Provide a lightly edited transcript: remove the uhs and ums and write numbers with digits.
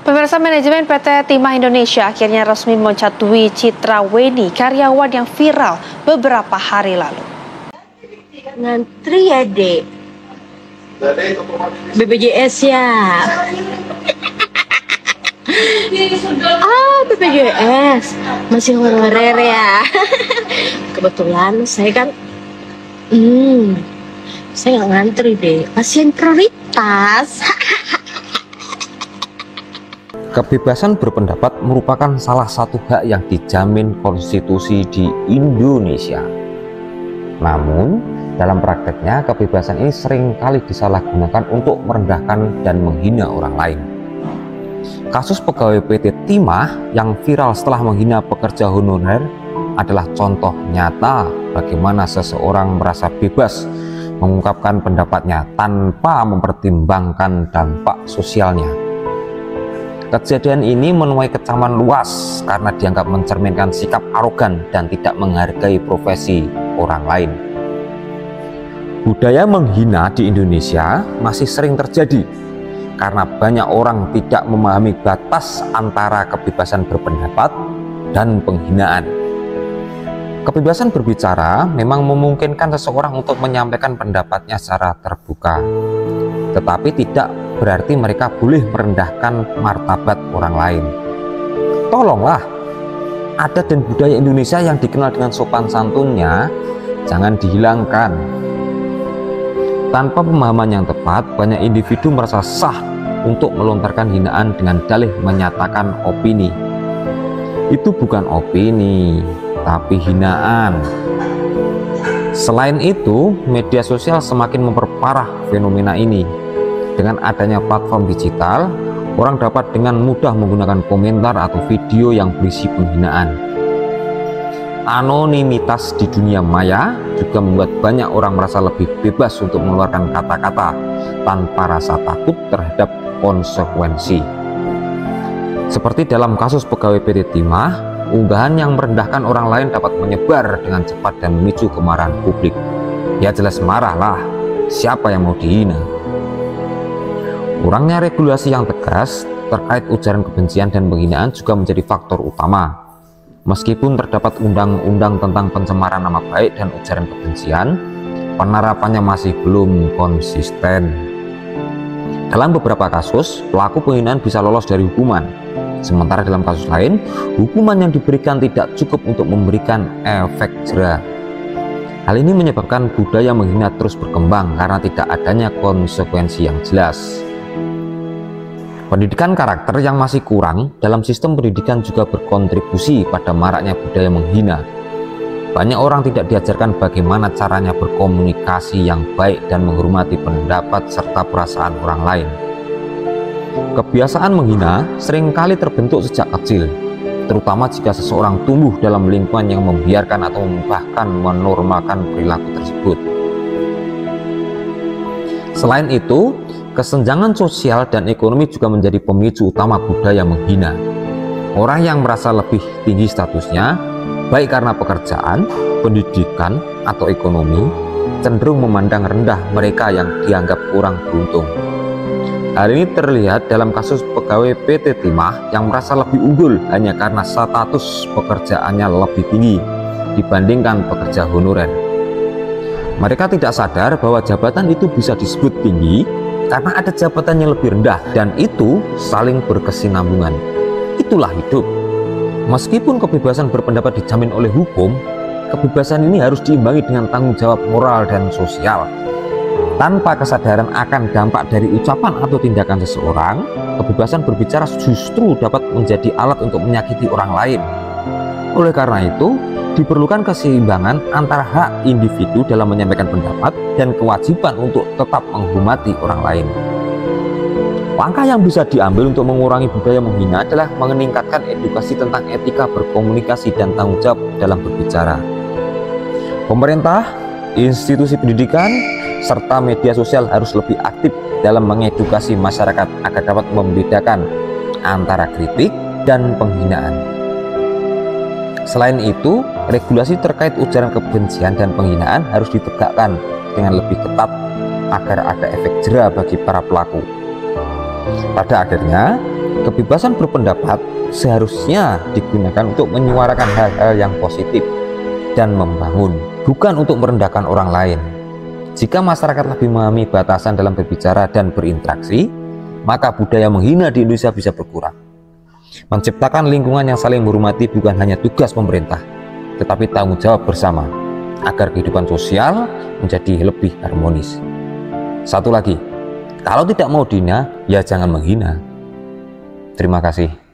Pemirsa, manajemen PT Timah Indonesia akhirnya resmi mencatui Citra Weni, karyawan yang viral beberapa hari lalu. Ngantri ya, Dek? BPJS ya? BPJS masih honorer ya. Kebetulan saya kan saya nggak ngantri deh, pasien prioritas. Kebebasan berpendapat merupakan salah satu hak yang dijamin konstitusi di Indonesia. Namun, dalam prakteknya kebebasan ini seringkali disalahgunakan untuk merendahkan dan menghina orang lain. Kasus pegawai PT Timah yang viral setelah menghina pekerja honorer adalah contoh nyata bagaimana seseorang merasa bebas mengungkapkan pendapatnya tanpa mempertimbangkan dampak sosialnya. Kejadian ini menuai kecaman luas karena dianggap mencerminkan sikap arogan dan tidak menghargai profesi orang lain. Budaya menghina di Indonesia masih sering terjadi karena banyak orang tidak memahami batas antara kebebasan berpendapat dan penghinaan. Kebebasan berbicara memang memungkinkan seseorang untuk menyampaikan pendapatnya secara terbuka, tetapi tidak berarti mereka boleh merendahkan martabat orang lain. Tolonglah, adat dan budaya Indonesia yang dikenal dengan sopan santunnya jangan dihilangkan. Tanpa pemahaman yang tepat, banyak individu merasa sah untuk melontarkan hinaan dengan dalih menyatakan opini. Itu bukan opini, tapi hinaan. Selain itu, media sosial semakin memperparah fenomena ini. Dengan adanya platform digital, orang dapat dengan mudah menggunakan komentar atau video yang berisi penghinaan. Anonimitas di dunia maya juga membuat banyak orang merasa lebih bebas untuk mengeluarkan kata-kata tanpa rasa takut terhadap konsekuensi. Seperti dalam kasus pegawai PT Timah, unggahan yang merendahkan orang lain dapat menyebar dengan cepat dan memicu kemarahan publik. Ya jelas marahlah, siapa yang mau dihina? Kurangnya regulasi yang tegas terkait ujaran kebencian dan penghinaan juga menjadi faktor utama. Meskipun terdapat undang-undang tentang pencemaran nama baik dan ujaran kebencian, penerapannya masih belum konsisten. Dalam beberapa kasus, pelaku penghinaan bisa lolos dari hukuman. Sementara dalam kasus lain, hukuman yang diberikan tidak cukup untuk memberikan efek jera. Hal ini menyebabkan budaya menghina terus berkembang karena tidak adanya konsekuensi yang jelas. Pendidikan karakter yang masih kurang dalam sistem pendidikan juga berkontribusi pada maraknya budaya menghina. Banyak orang tidak diajarkan bagaimana caranya berkomunikasi yang baik dan menghormati pendapat serta perasaan orang lain. Kebiasaan menghina seringkali terbentuk sejak kecil, terutama jika seseorang tumbuh dalam lingkungan yang membiarkan atau bahkan menormalkan perilaku tersebut. Selain itu, kesenjangan sosial dan ekonomi juga menjadi pemicu utama budaya menghina. Orang yang merasa lebih tinggi statusnya, baik karena pekerjaan, pendidikan, atau ekonomi, cenderung memandang rendah mereka yang dianggap kurang beruntung. Hal ini terlihat dalam kasus pegawai PT Timah yang merasa lebih unggul hanya karena status pekerjaannya lebih tinggi dibandingkan pekerja honorer. Mereka tidak sadar bahwa jabatan itu bisa disebut tinggi karena ada jabatan yang lebih rendah, dan itu saling berkesinambungan. Itulah hidup. Meskipun kebebasan berpendapat dijamin oleh hukum, kebebasan ini harus diimbangi dengan tanggung jawab moral dan sosial. Tanpa kesadaran akan dampak dari ucapan atau tindakan seseorang, kebebasan berbicara justru dapat menjadi alat untuk menyakiti orang lain. Oleh karena itu, diperlukan keseimbangan antara hak individu dalam menyampaikan pendapat dan kewajiban untuk tetap menghormati orang lain. Langkah yang bisa diambil untuk mengurangi budaya menghina adalah meningkatkan edukasi tentang etika berkomunikasi dan tanggung jawab dalam berbicara. Pemerintah, institusi pendidikan, serta media sosial harus lebih aktif dalam mengedukasi masyarakat agar dapat membedakan antara kritik dan penghinaan. Selain itu, regulasi terkait ujaran kebencian dan penghinaan harus ditegakkan dengan lebih ketat agar ada efek jera bagi para pelaku. Pada akhirnya, Kebebasan berpendapat seharusnya digunakan untuk menyuarakan hal-hal yang positif dan membangun, bukan untuk merendahkan orang lain. Jika masyarakat lebih memahami batasan dalam berbicara dan berinteraksi, maka budaya menghina di Indonesia bisa berkurang. Menciptakan lingkungan yang saling menghormati bukan hanya tugas pemerintah, tetapi tanggung jawab bersama agar kehidupan sosial menjadi lebih harmonis. Satu lagi, kalau tidak mau dihina, ya jangan menghina. Terima kasih.